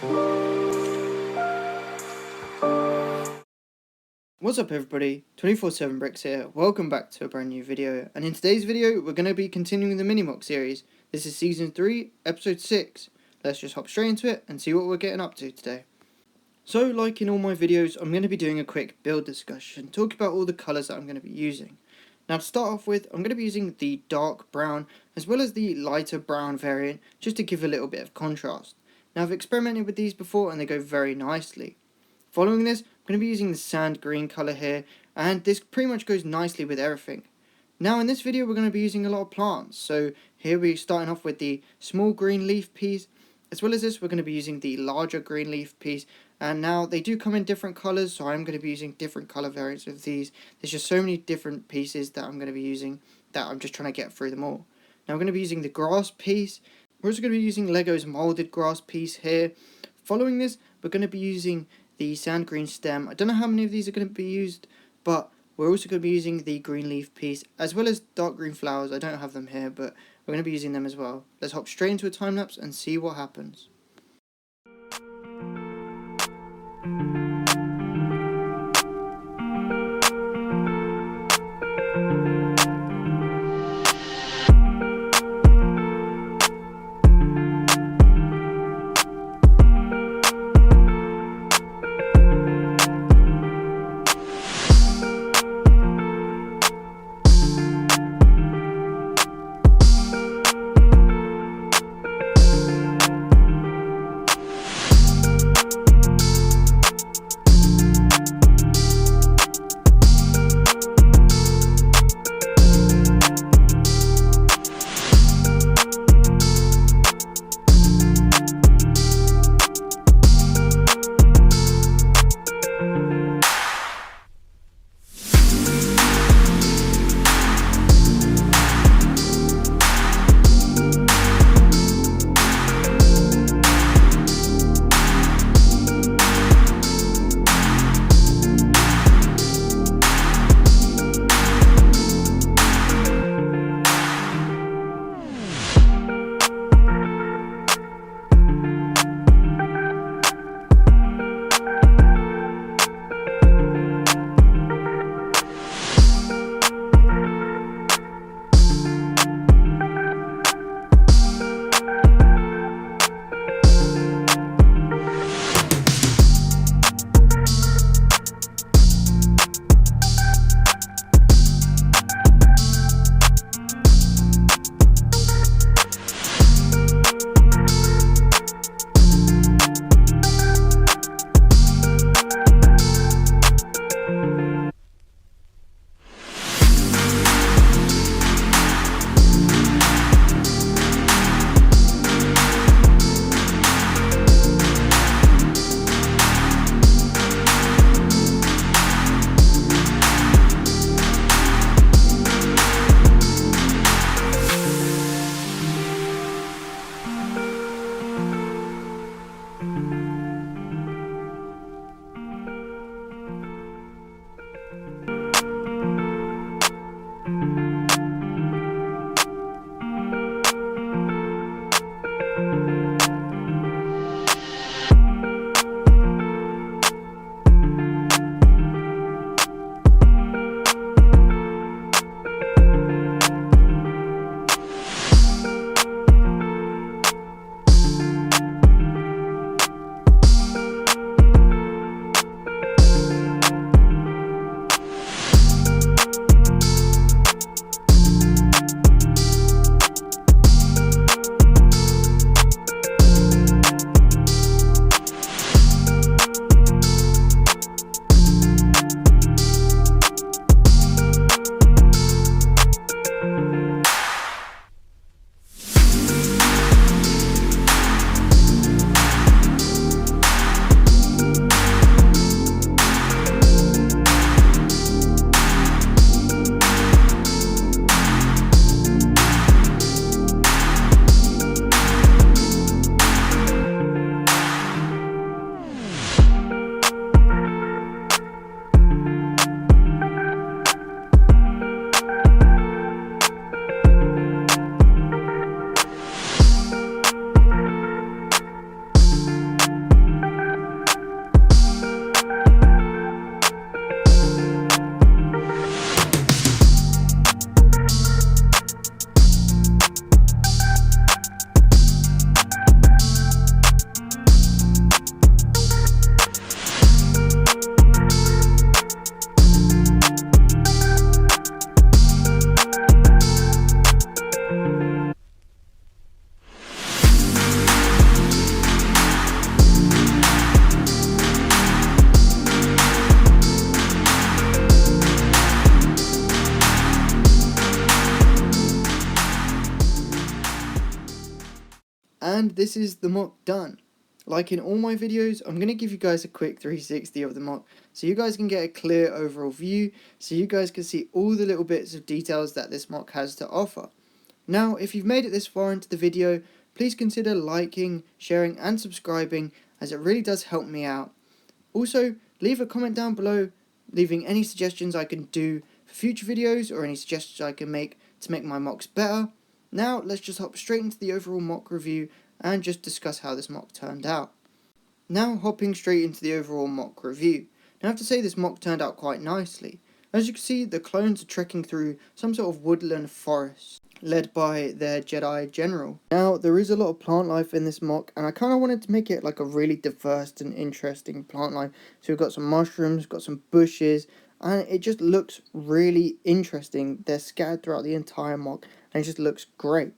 What's up everybody, 24/7 Bricks here, welcome back to a brand new video, and in today's video we're going to be continuing the mini Moc series. This is season 3, episode 6. Let's just hop straight into it and see what we're getting up to today. So like in all my videos, I'm going to be doing a quick build discussion, talking about all the colours that I'm going to be using. Now to start off with, I'm going to be using the dark brown as well as the lighter brown variant, just to give a little bit of contrast. Now I've experimented with these before and they go very nicely. Following this, I'm going to be using the sand green colour here, and this pretty much goes nicely with everything. Now in this video we're going to be using a lot of plants, so here we're starting off with the small green leaf piece, as well as this we're going to be using the larger green leaf piece, and now they do come in different colours, so I'm going to be using different colour variants of these. There's just so many different pieces that I'm going to be using that I'm just trying to get through them all. Now I'm going to be using the grass piece, we're also going to be using Lego's moulded grass piece here. Following this we're going to be using the sand green stem. I don't know how many of these are going to be used, but we're also going to be using the green leaf piece as well as dark green flowers. I don't have them here, but we're going to be using them as well. Let's hop straight into a time lapse and see what happens. And this is the mock done. Like in all my videos, I'm going to give you guys a quick 360 of the mock, so you guys can get a clear overall view, so you guys can see all the little bits of details that this mock has to offer. Now, if you've made it this far into the video, please consider liking, sharing and subscribing, as it really does help me out. Also, leave a comment down below, leaving any suggestions I can do for future videos or any suggestions I can make to make my mocks better. Now, let's just hop straight into the overall mock review and just discuss how this mock turned out. Now, hopping straight into the overall mock review. Now, I have to say this mock turned out quite nicely. As you can see, the clones are trekking through some sort of woodland forest, led by their Jedi General. Now, there is a lot of plant life in this mock, and I kind of wanted to make it like a really diverse and interesting plant life. So we've got some mushrooms, got some bushes, and it just looks really interesting. They're scattered throughout the entire mock, and it just looks great.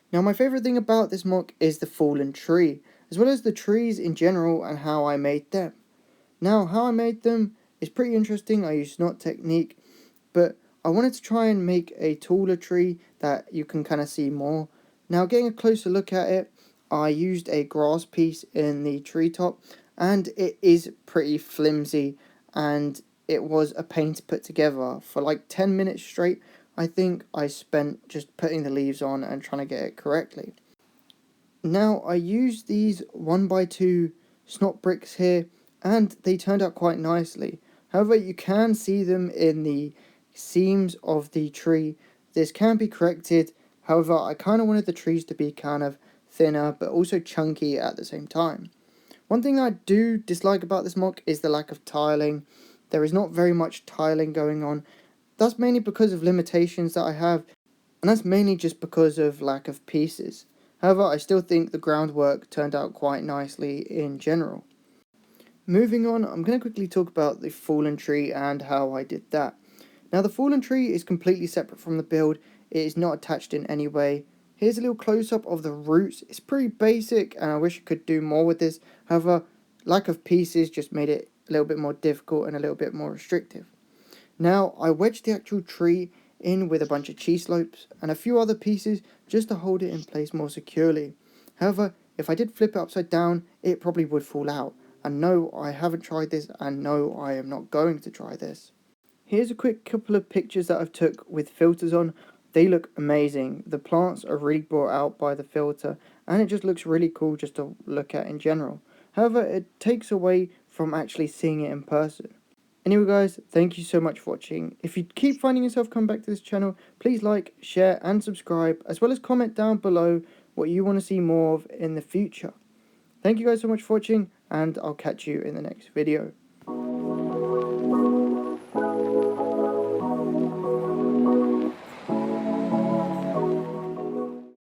Now, my favourite thing about this mock is the fallen tree, as well as the trees in general and how I made them. Now, how I made them is pretty interesting. I used knot technique, but I wanted to try and make a taller tree that you can kind of see more. Now, getting a closer look at it, I used a grass piece in the treetop, and it is pretty flimsy, and it was a pain to put together. For like 10 minutes straight, I think I spent just putting the leaves on and trying to get it correctly. Now, I used these 1x2 snot bricks here, and they turned out quite nicely. However, you can see them in the seams of the tree. This can be corrected. However, I kind of wanted the trees to be kind of thinner, but also chunky at the same time. One thing I do dislike about this mock is the lack of tiling. There is not very much tiling going on. That's mainly because of limitations that I have, and that's mainly just because of lack of pieces. However, I still think the groundwork turned out quite nicely in general. Moving on, I'm going to quickly talk about the fallen tree and how I did that. Now, the fallen tree is completely separate from the build. It is not attached in any way. Here's a little close-up of the roots. It's pretty basic, and I wish I could do more with this. However, lack of pieces just made it a little bit more difficult and a little bit more restrictive. Now, I wedged the actual tree in with a bunch of cheese slopes and a few other pieces just to hold it in place more securely. However, if I did flip it upside down, it probably would fall out. And no, I haven't tried this, and no, I am not going to try this. Here's a quick couple of pictures that I've took with filters on. They look amazing. The plants are really brought out by the filter, and it just looks really cool just to look at in general. However, it takes away from actually seeing it in person. Anyway guys, thank you so much for watching. If you keep finding yourself coming back to this channel, please like, share and subscribe, as well as comment down below what you want to see more of in the future. Thank you guys so much for watching, and I'll catch you in the next video.